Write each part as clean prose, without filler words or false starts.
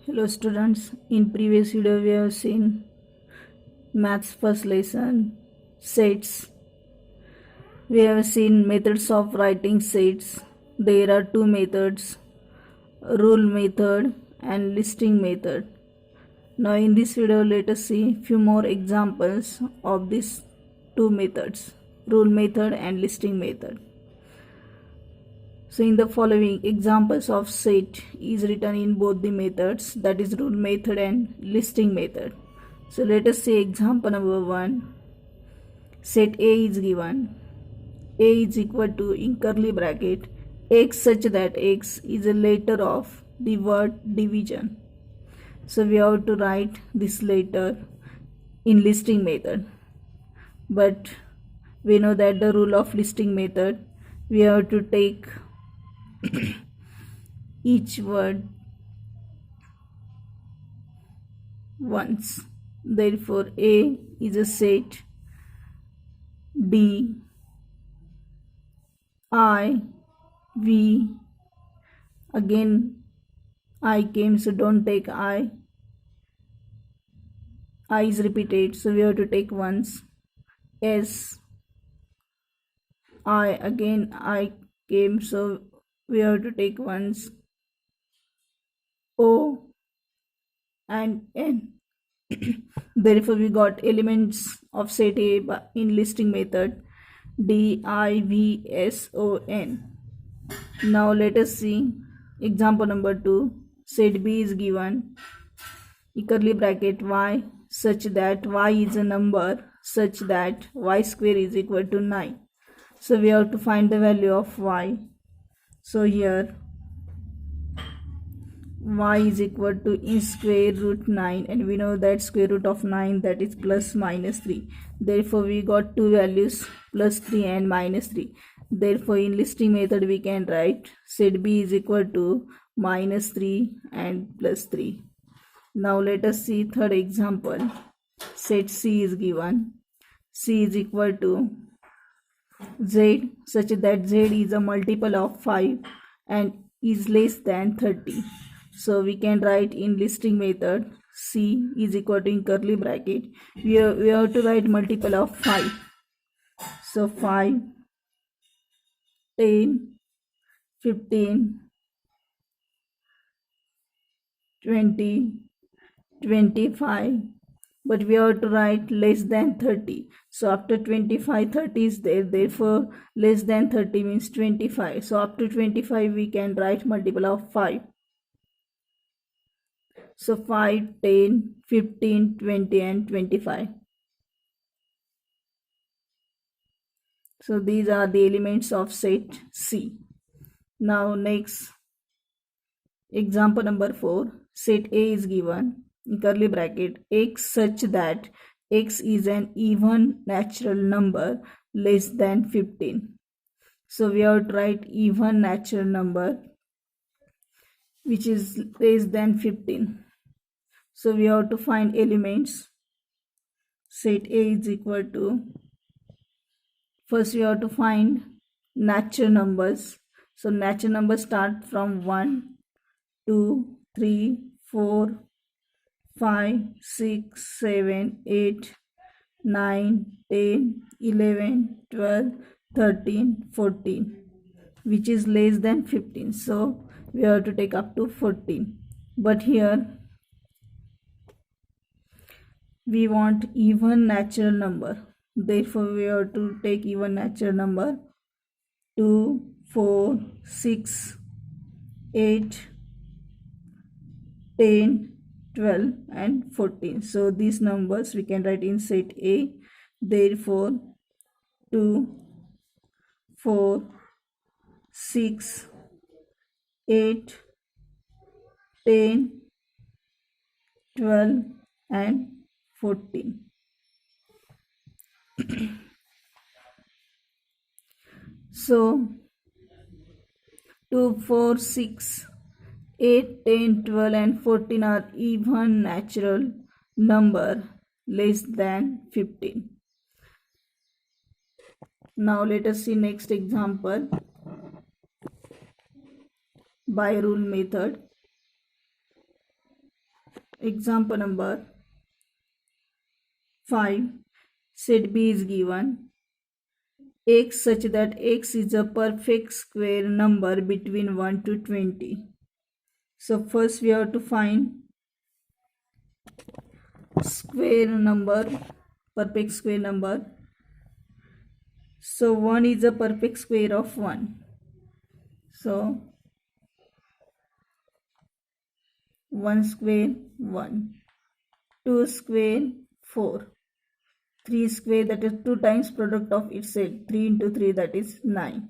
Hello students, in previous video we have seen maths first lesson sets. We have seen methods of writing sets. There are two methods, rule method and listing method. Now in this video let us see few more examples of these two methods, rule method and listing method. So in the following examples of set is written in both the methods, that is rule method and listing method. So let us see example number 1. Set A is given. A is equal to, in curly bracket, x such that x is a letter of the word division. So we have to write this letter in listing method. But we know that the rule of listing method, we have to take each word once. Therefore A is a set, D, I, V, again I came, so don't take I is repeated, so we have to take once. S, I, again I came, so we have to take once. O and N. Therefore we got elements of set A in listing method, D, I, V, S, O, N. Now let us see example number 2. Set B is given, curly bracket y such that y is a number such that y square is equal to 9. So we have to find the value of y. So here y is equal to in square root 9, and we know that square root of 9, that is plus minus 3. Therefore we got two values, plus 3 and minus 3. Therefore in listing method we can write set B is equal to minus 3 and plus 3. Now let us see third example. Set C is given. C is equal to Z such that Z is a multiple of 5 and is less than 30. So we can write in listing method C is equal to, in curly bracket, we have to write multiple of 5. So 5, 10, 15, 20, 25, but we have to write less than 30. So after 25, 30 is there, therefore less than 30 means 25. So up to 25 we can write multiple of 5. So 5, 10, 15, 20 and 25. So these are the elements of set C. Now next example number 4. Set A is given, in curly bracket, x such that x is an even natural number less than 15. So we have to write even natural number which is less than 15. So we have to find elements. Set A is equal to, first we have to find natural numbers. So natural numbers start from 1, 2, 3, 4, 5, 6, 7, 8, 9, 10, 11, 12, 13, 14, which is less than 15. So we have to take up to 14. But here we want even natural number. Therefore we have to take even natural number 2, 4, 6, 8, 10, 12 and 14. So these numbers we can write in set A. Therefore 2, 4, 6, 8, 10, 12 and 14. So 2, 4, 6, 8, 10, 12 and 14 are even natural number less than 15. Now let us see next example by rule method. Example number 5. Set B is given x such that x is a perfect square number between 1 to 20. So first we have to find square number, perfect square number. So 1 is a perfect square of 1. So 1 square 1, 2 square 4, 3 square, that is 2 times product of itself, 3 into 3, that is 9,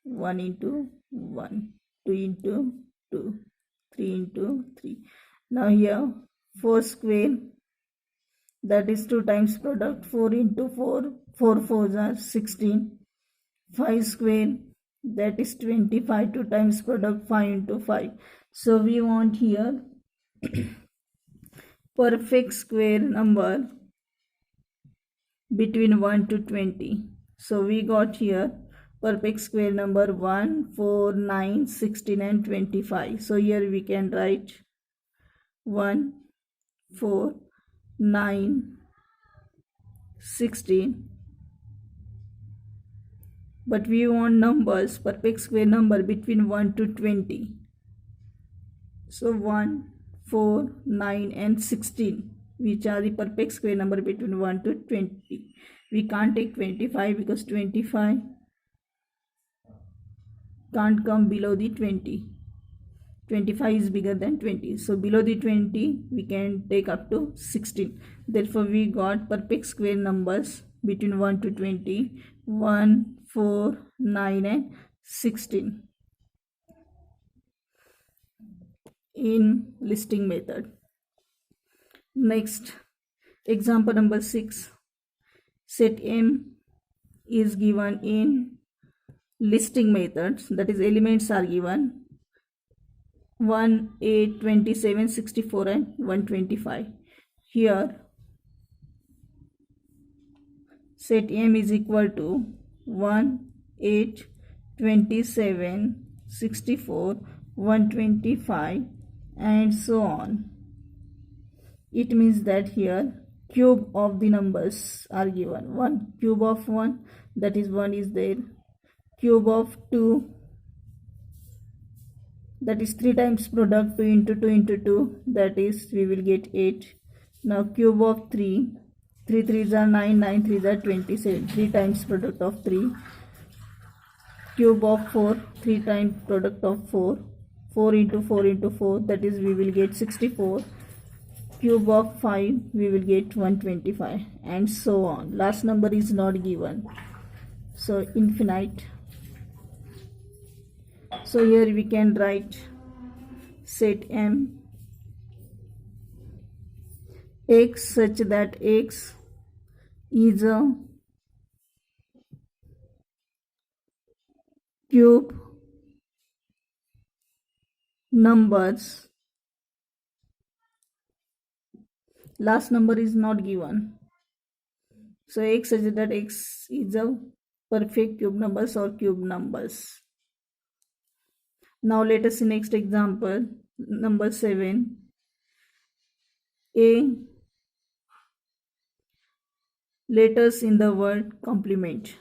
1 into 1, 2 into 2, 3 into 3. Now here 4 square, that is 2 times product, 4 into 4, 4 4s are 16, 5 square, that is 25, 2 times product, 5 into 5. So we want here perfect square number between 1 to 20. So we got here perfect square number 1, 4, 9, 16 and 25. So here we can write 1, 4, 9, 16. But we want numbers, perfect square number between 1 to 20. So 1, 4, 9 and 16, which are the perfect square number between 1 to 20. We can't take 25 because 25 can't come below the 20. 25 is bigger than 20. So below the 20 we can take up to 16. Therefore we got perfect square numbers between 1 to 20, 1, 4, 9 and 16 in listing method. Next, example number 6. Set M is given in listing methods, that is elements are given 1, 8, 27, 64 and 125. Here set M is equal to 1, 8, 27, 64, 125 and so on. It means that here cube of the numbers are given. 1 cube of 1, that is 1 is there. Cube of 2, that is 3 times product, 2 into 2 into 2, that is we will get 8. Now cube of 3, 3 3s are 9, 9 3s are 27, 3 times product of 3. Cube of 4, 3 times product of 4, 4 into 4 into 4, that is we will get 64. Cube of 5, we will get 125 and so on. Last number is not given, so infinite. So here we can write set M x such that x is a cube numbers. Last number is not given, so x such that x is a perfect cube numbers or cube numbers. Now let us see next example number 7. A letters in the word complement.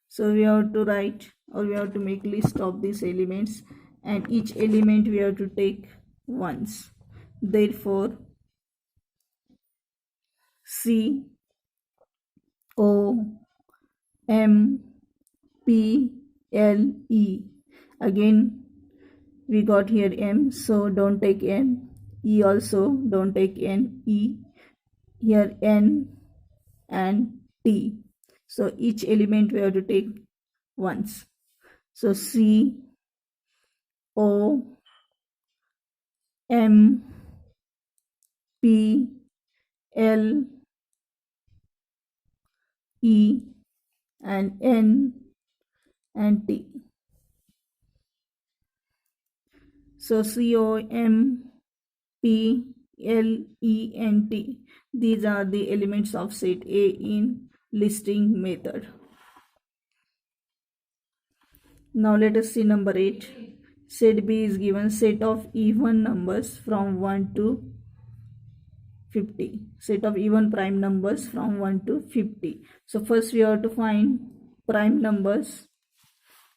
So we have to write, or we have to make list of these elements, and each element we have to take once. Therefore C O M P L E. Again we got here M, so don't take M. E also don't take N. E here N and T. So each element we have to take once. So C O M P L E and N and T. So C O M P L E and T. These are the elements of set A in listing method. Now let us see number 8. Set B is given set of even numbers from 1 to 50. Set of even prime numbers from 1 to 50. So first we have to find prime numbers,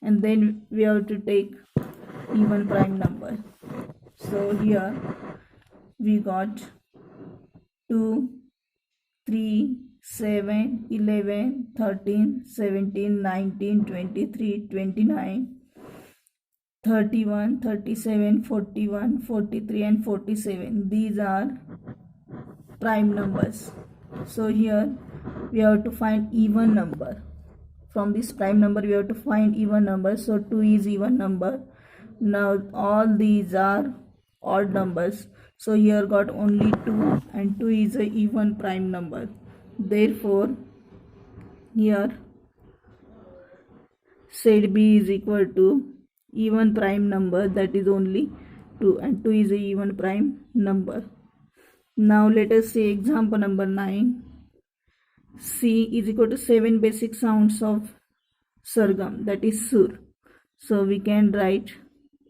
and then we have to take even prime number. So here we got 2, 3, 7, 11, 13, 17, 19, 23, 29, 31, 37, 41, 43 and 47. These are prime numbers. So here we have to find even number. From this prime number we have to find even number. So 2 is even number. Now all these are odd numbers. So here got only 2, and 2 is a even prime number. Therefore here set B is equal to even prime number, that is only 2, and 2 is a even prime number. Now let us see example number 9. C is equal to 7 basic sounds of Sargam, that is Sur. So we can write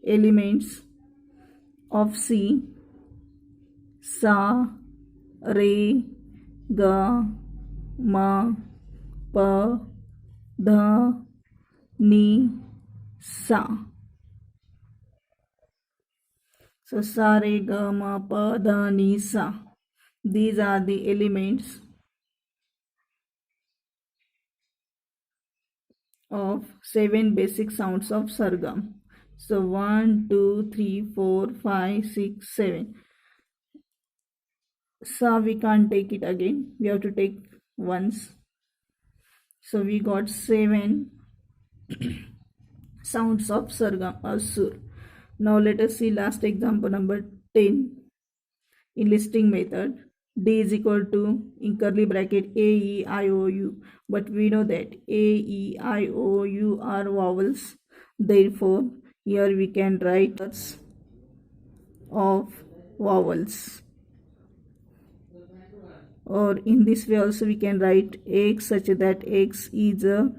elements of C: Sa, Re, Ga, Ma, Pa, Dha, Ni, Sa. So Sa, Re, Ga, Ma, Pa, Dha, Ni, Sa. These are the elements of 7 basic sounds of Sargam. So 1, 2, 3, 4, 5, 6, 7. Sa we can't take it again. We have to take once. So we got 7 sounds of Sargam or Sur. Now let us see last example number 10 in listing method. D is equal to, in curly bracket, A, E, I, O, U. But we know that A, E, I, O, U are vowels. Therefore, here we can write of vowels. Or in this way also we can write X such that X is a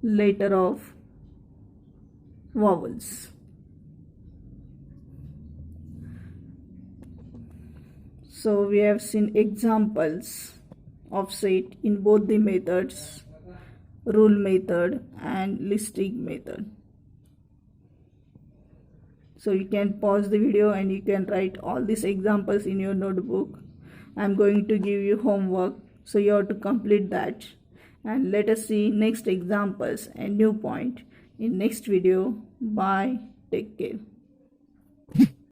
letter of vowels. So we have seen examples of set in both the methods, rule method and listing method. So you can pause the video and you can write all these examples in your notebook. I'm going to give you homework, so you have to complete that. And let us see next examples and new point in next video. Bye. Take care.